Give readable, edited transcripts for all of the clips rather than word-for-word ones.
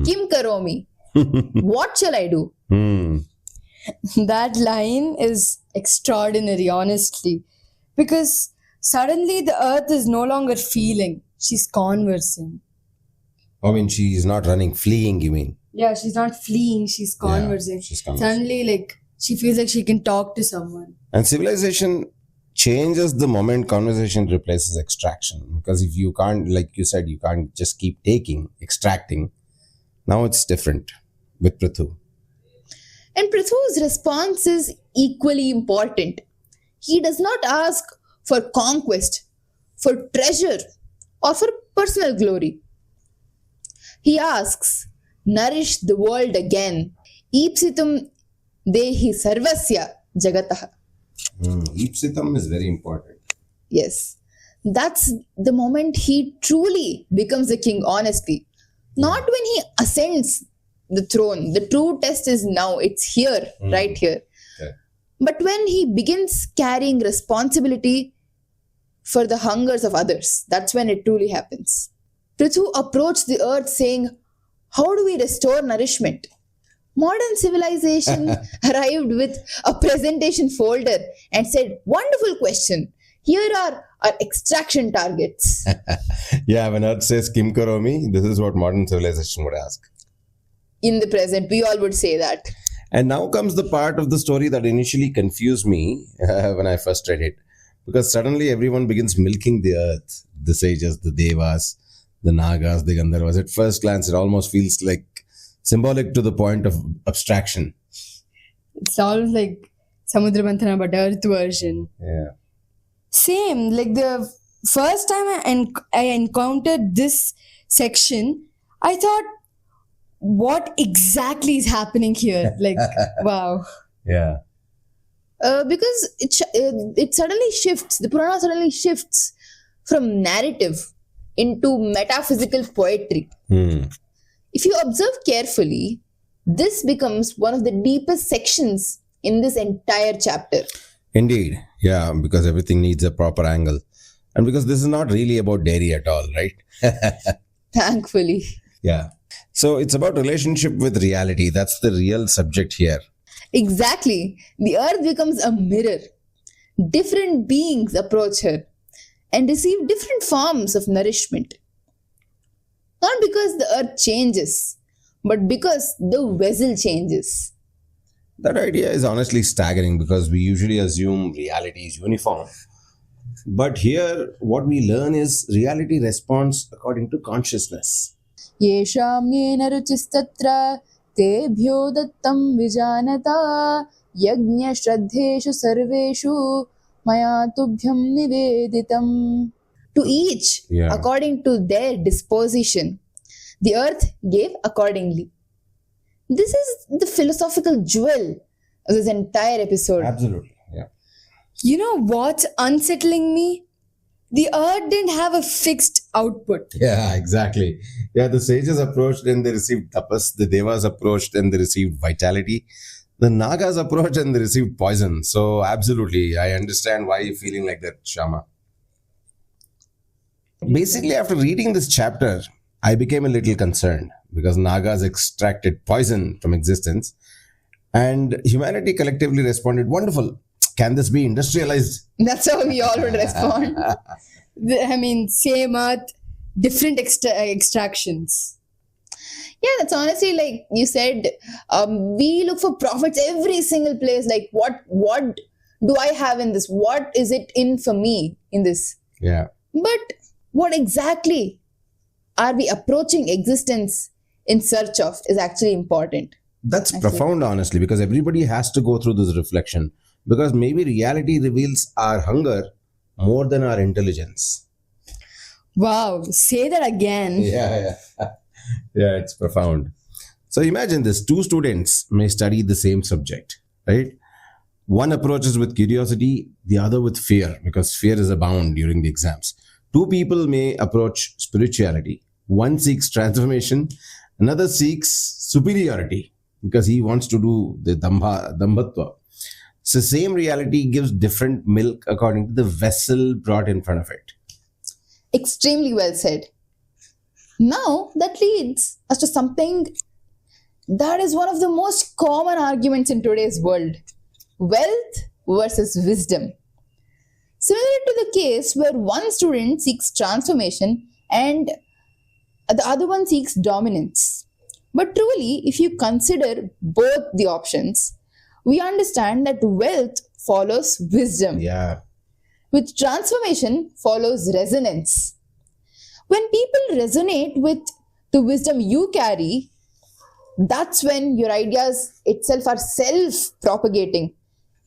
Kim karomi? What shall I do? That line is extraordinary, honestly. Because suddenly the earth is no longer feeling. She's conversing. I mean, she is not running, fleeing, you mean? Yeah, she's not fleeing. She's conversing. She's conversing. Suddenly, she feels like she can talk to someone. And civilization changes the moment conversation replaces extraction. Because if you can't, like you said, you can't just keep extracting. Now it's different with Pṛthu. And Pṛthu's response is equally important. He does not ask for conquest, for treasure, or for personal glory. He asks, nourish the world again. Ipsitum dehi sarvasya jagatah. Ipsitam is very important. Yes. That's the moment he truly becomes a king, honestly. Not when he ascends the throne. The true test is now. It's here, right here. Okay. But when he begins carrying responsibility for the hungers of others, that's when it truly happens. Pṛthu approached the earth saying, how do we restore nourishment? Modern civilization arrived with a presentation folder and said, wonderful question. Here are our extraction targets. Yeah, when earth says Kim karomi, this is what modern civilization would ask. In the present, we all would say that. And now comes the part of the story that initially confused me when I first read it. Because suddenly everyone begins milking the earth. The sages, the devas, the nagas, the gandharvas. At first glance, it almost feels like symbolic to the point of abstraction. It's all like Samudra Manthana but earth version. Yeah. Same, like the first time I encountered this section, I thought, what exactly is happening here? Like, wow. Yeah. Because it suddenly shifts, the Purana suddenly shifts from narrative into metaphysical poetry. If you observe carefully, this becomes one of the deepest sections in this entire chapter. Indeed. Yeah, because everything needs a proper angle. And because this is not really about dairy at all, right? Thankfully. Yeah. So it's about relationship with reality. That's the real subject here. Exactly. The earth becomes a mirror. Different beings approach her and receive different forms of nourishment. Not because the earth changes, but because the vessel changes. That idea is honestly staggering because we usually assume reality is uniform. But here, what we learn is reality responds according to consciousness. Yesham yena ruchistatra tebhyo dattam vijanata yajna shraddheshu sarveshu maya tubhyam niveditam. To each, according to their disposition, the earth gave accordingly. This is the philosophical jewel of this entire episode. Absolutely, yeah. You know what's unsettling me? The earth didn't have a fixed output. Yeah, exactly. Yeah, the sages approached and they received tapas. The devas approached and they received vitality. The nagas approached and they received poison. So absolutely, I understand why you're feeling like that, Shama. Basically, after reading this chapter, I became a little concerned because nagas extracted poison from existence and humanity collectively responded, wonderful. Can this be industrialized? That's how we all would respond. I mean, same earth, different extractions. Yeah, that's honestly like you said, we look for profits every single place. Like, what do I have in this? What is it in for me in this? Yeah. But what exactly are we approaching existence in search of is actually important. That's profound, honestly, because everybody has to go through this reflection. Because maybe reality reveals our hunger more than our intelligence. Wow, say that again. Yeah, it's profound. So imagine this, two students may study the same subject, right? One approaches with curiosity, the other with fear, because fear is abound during the exams. Two people may approach spirituality. One seeks transformation, another seeks superiority, because he wants to do the dambhatva. So same reality gives different milk according to the vessel brought in front of it. Extremely well said. Now, that leads us to something that is one of the most common arguments in today's world: wealth versus wisdom. Similar to the case where one student seeks transformation and the other one seeks dominance. But truly, if you consider both the options, we understand that wealth follows wisdom, Yeah. with transformation follows resonance. When people resonate with the wisdom you carry, that's when your ideas itself are self propagating.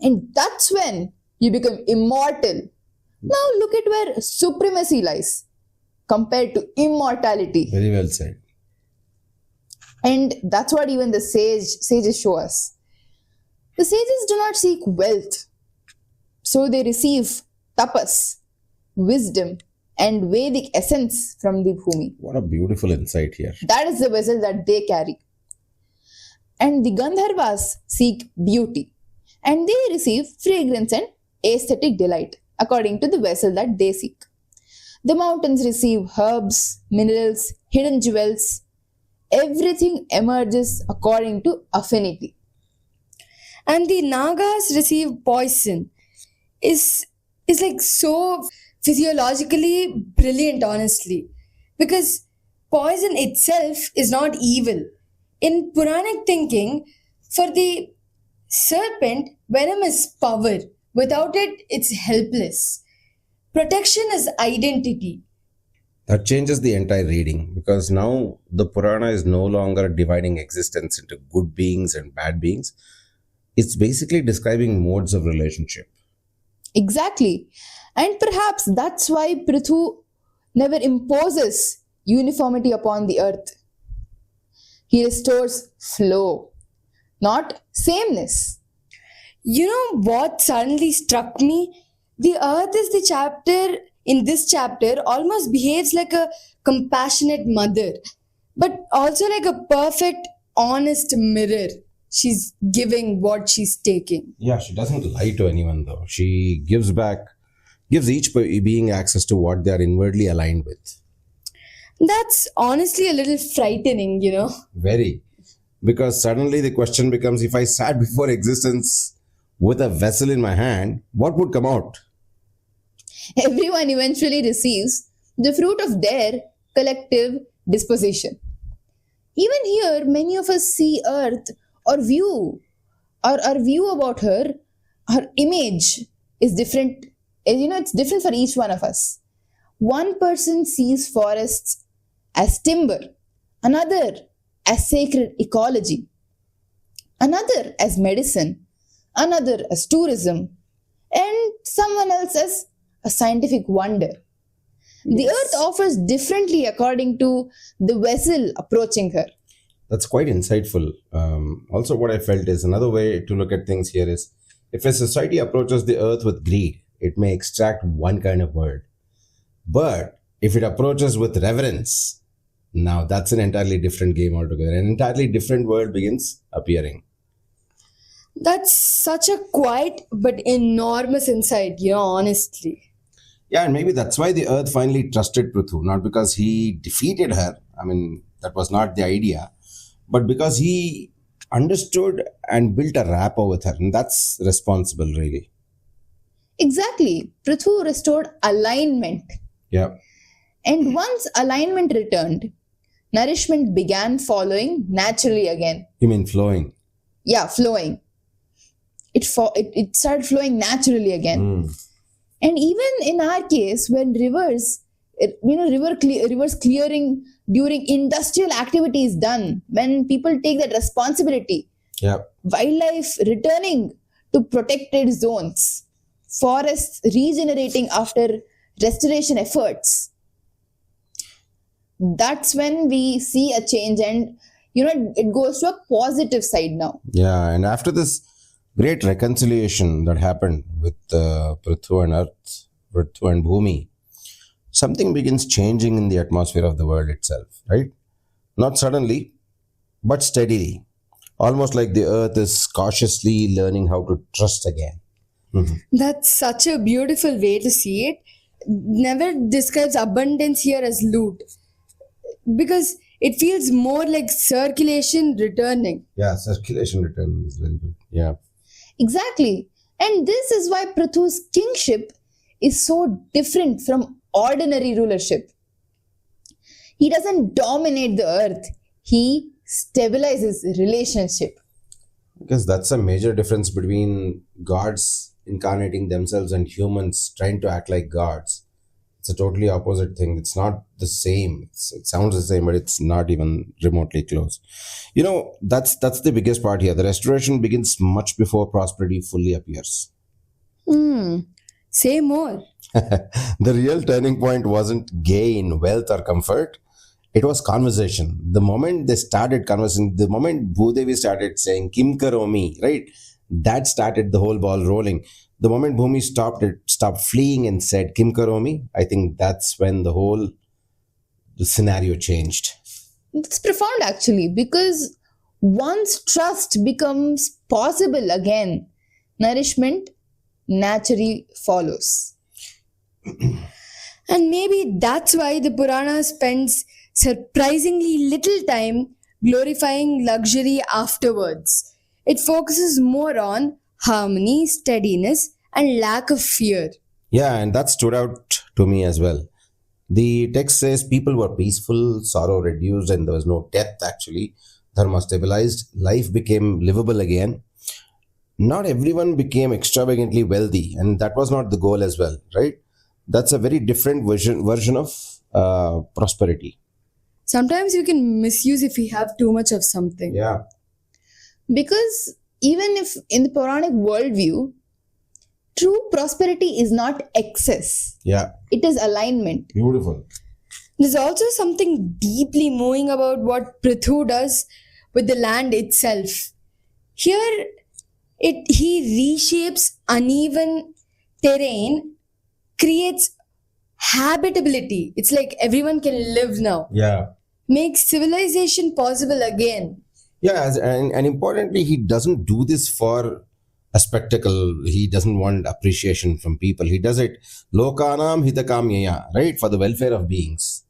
And that's when you become immortal. Now look at where supremacy lies compared to immortality. Very well said. And that's what even the sages show us. The sages do not seek wealth, so they receive tapas, wisdom, and Vedic essence from the Bhūmi. What a beautiful insight here. That is the vessel that they carry. And the Gandharvas seek beauty, and they receive fragrance and aesthetic delight according to the vessel that they seek. The mountains receive herbs, minerals, hidden jewels. Everything emerges according to affinity. And the Nagas receive poison is like so physiologically brilliant, honestly, because poison itself is not evil. In Puranic thinking, for the serpent, venom is power. Without it, it's helpless. Protection is identity. That changes the entire reading because now the Purana is no longer dividing existence into good beings and bad beings. It's basically describing modes of relationship. Exactly. And perhaps that's why Pṛthu never imposes uniformity upon the earth. He restores flow, not sameness. You know what suddenly struck me? The earth is the chapter, in this chapter, almost behaves like a compassionate mother, but also like a perfect, honest mirror. She's giving what she's taking. Yeah, she doesn't lie to anyone though. She gives each being access to what they are inwardly aligned with. That's honestly a little frightening, you know. Very. Because suddenly the question becomes, if I sat before existence with a vessel in my hand, what would come out? Everyone eventually receives the fruit of their collective disposition. Even here, many of us see Earth or view, or our view about her, her image is different. It's different for each one of us. One person sees forests as timber, another as sacred ecology, another as medicine, another as tourism, and someone else as a scientific wonder. The earth offers differently according to the vessel approaching her. That's quite insightful. Also, what I felt is another way to look at things here is if a society approaches the earth with greed, it may extract one kind of world. But if it approaches with reverence, now that's an entirely different game altogether. An entirely different world begins appearing. That's such a quiet but enormous insight, you know, honestly. Yeah, and maybe that's why the earth finally trusted Pṛthu, not because he defeated her. I mean, that was not the idea, but because he understood and built a rapport with her. And that's responsible, really. Exactly. Pṛthu restored alignment. Yeah. And once alignment returned, nourishment began following naturally again. You mean flowing? Yeah, flowing. It started flowing naturally again. And even in our case, when rivers clearing during industrial activity is done, when people take that responsibility, Yeah. wildlife returning to protected zones, forests regenerating after restoration efforts, that's when we see a change, and it goes to a positive side now. Yeah, and after this great reconciliation that happened with Pṛthu and Earth, Pṛthu and Bhūmi, something begins changing in the atmosphere of the world itself, right? Not suddenly, but steadily. Almost like the earth is cautiously learning how to trust again. That's such a beautiful way to see it. Never describes abundance here as loot. because it feels more like circulation returning. Yeah, circulation return is very good. Yeah. Exactly. And this is why Pṛthu's kingship is so different from ordinary rulership. He doesn't dominate the earth, he stabilizes relationship. Because that's a major difference between gods incarnating themselves and humans trying to act like gods. It's a totally opposite thing. It's not the same. It sounds the same, but it's not even remotely close. That's the biggest part here. The restoration begins much before prosperity fully appears. Say more. The real turning point wasn't gain, wealth, or comfort. It was conversation. The moment they started conversing, the moment Bhudevi started saying Kim Karomi, right? That started the whole ball rolling. The moment Bhūmi stopped fleeing and said Kim Karomi, I think that's when the scenario changed. It's profound actually, because once trust becomes possible again, nourishment naturally follows. And maybe that's why the Purana spends surprisingly little time glorifying luxury afterwards. It focuses more on harmony, steadiness, and lack of fear. Yeah, and that stood out to me as well. The text says people were peaceful, sorrow reduced, and there was no death actually. Dharma stabilized, life became livable again. Not everyone became extravagantly wealthy, and that was not the goal as well, right? That's a very different version of prosperity. Sometimes you can misuse if we have too much of something. Yeah. Because even if in the Puranic worldview, true prosperity is not excess, Yeah. it is alignment. Beautiful. There's also something deeply moving about what Pṛthu does with the land itself. Here, he reshapes uneven terrain, creates habitability. It's like everyone can live now. Yeah. Makes civilization possible again. Yeah, and importantly, he doesn't do this for a spectacle. He doesn't want appreciation from people. He does it lokanam hitakamyaya, right? For the welfare of beings.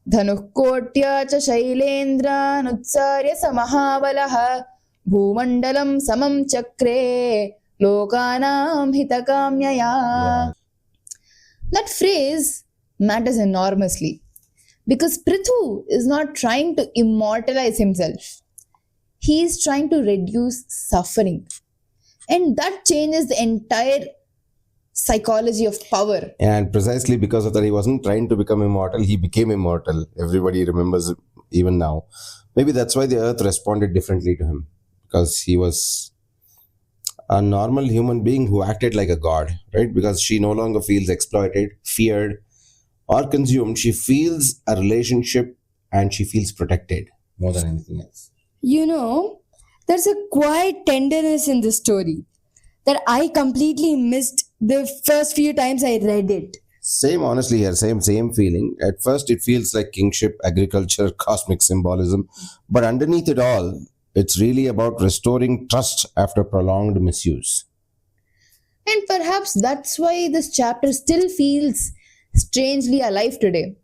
Dhanukkotya cha shailendra nutsarya samahavalah bhumandalam samam chakre lokanam hitakamyaya. Yeah. That phrase matters enormously because Pṛthu is not trying to immortalize himself. He is trying to reduce suffering. And that changes the entire psychology of power. And precisely because of that, he wasn't trying to become immortal. He became immortal. Everybody remembers it even now. Maybe that's why the earth responded differently to him. Because he was a normal human being who acted like a god, right? Because she no longer feels exploited, feared, or consumed. She feels a relationship and she feels protected more than anything else. You know, there's a quiet tenderness in this story that I completely missed the first few times I read it. Same, honestly, here, same feeling. At first, it feels like kingship, agriculture, cosmic symbolism. But underneath it all, it's really about restoring trust after prolonged misuse. And perhaps that's why this chapter still feels strangely alive today.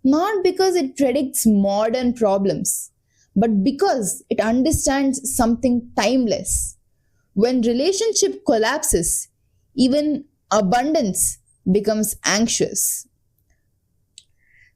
Not because it predicts modern problems, but because it understands something timeless. When relationship collapses, even abundance becomes anxious.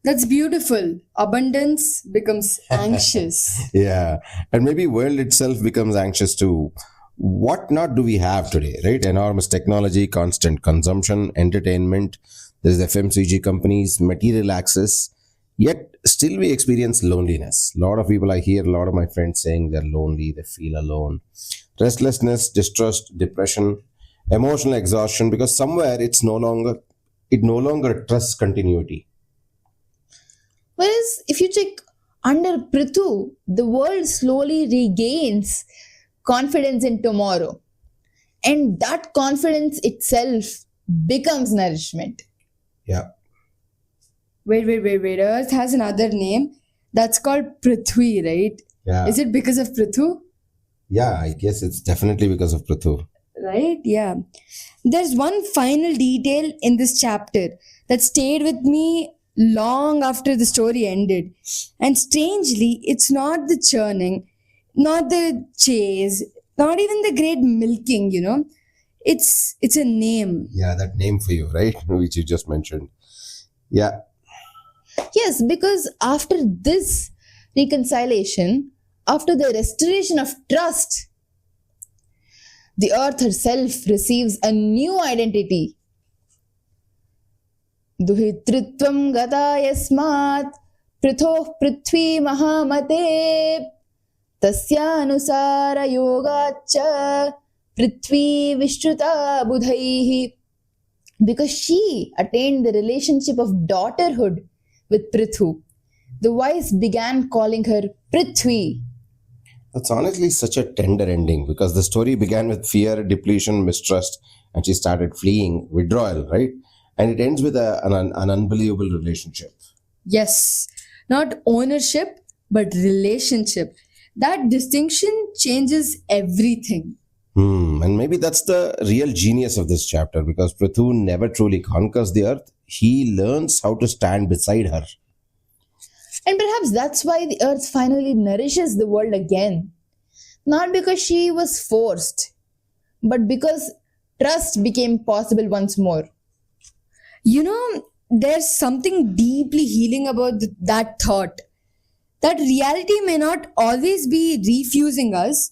That's beautiful. Abundance becomes anxious. Yeah, and maybe world itself becomes anxious too. What not do we have today, right? Enormous technology, constant consumption, entertainment. There's FMCG companies, material access. Yet still we experience loneliness. A lot of people, I hear a lot of my friends saying they're lonely, they feel alone. Restlessness, distrust, depression, emotional exhaustion, because somewhere it no longer trusts continuity. Whereas if you check under Pṛthu, the world slowly regains confidence in tomorrow. And that confidence itself becomes nourishment. Yeah. Wait. Earth has another name that's called Prithvi, right? Yeah. Is it because of Pṛthu? Yeah, I guess it's definitely because of Pṛthu. Right? Yeah. There's one final detail in this chapter that stayed with me long after the story ended. And strangely, it's not the churning, not the chase, not even the great milking, It's a name. Yeah, that name for you, right? Which you just mentioned. Yeah. Yes, because after this reconciliation, after the restoration of trust, the earth herself receives a new identity. Duhitritvam gata yasmat prithoh prithvi mahamate tasyanusara yogacha prithvi vishruta budhaihi. Because she attained the relationship of daughterhood with Pṛthu, the wise began calling her Prithvi. That's honestly such a tender ending because the story began with fear, depletion, mistrust, and she started fleeing, withdrawal, right? And it ends with an unbelievable relationship. Yes, not ownership, but relationship. That distinction changes everything. And maybe that's the real genius of this chapter because Pṛthu never truly conquers the earth. He learns how to stand beside her. And perhaps that's why the earth finally nourishes the world again. Not because she was forced, but because trust became possible once more. There's something deeply healing about that thought. That reality may not always be refusing us,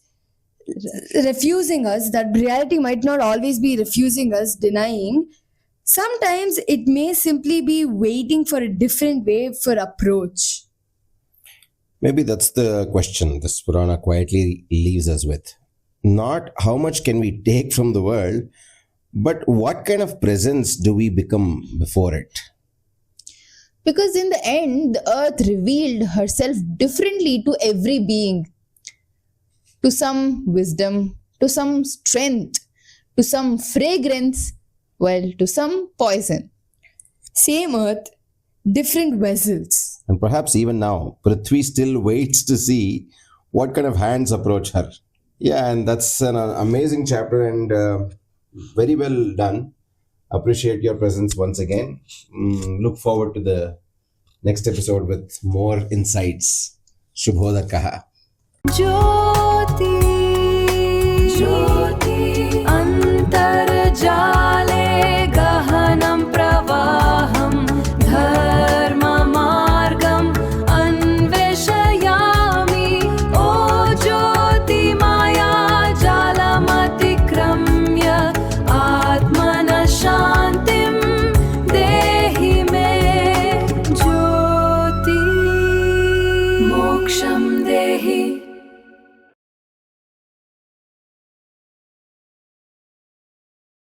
that reality might not always be refusing us, denying. Sometimes it may simply be waiting for a different way for approach. Maybe that's the question this Purana quietly leaves us with. Not how much can we take from the world, but what kind of presence do we become before it? Because in the end, the earth revealed herself differently to every being. To some wisdom, to some strength, to some fragrance, well, to some poison. Same earth, different vessels. And perhaps even now, Prithvi still waits to see what kind of hands approach her. Yeah, and that's an amazing chapter and very well done. Appreciate your presence once again. Look forward to the next episode with more insights. Shubhodar Kaha. Jyoti, Jyoti, Antarjale Gahanam Pravaham Dharma Margam Anveshayami O Jyoti Maya Jalamatikramya Atmana Shantim Dehi Me Jyoti Moksham Dehi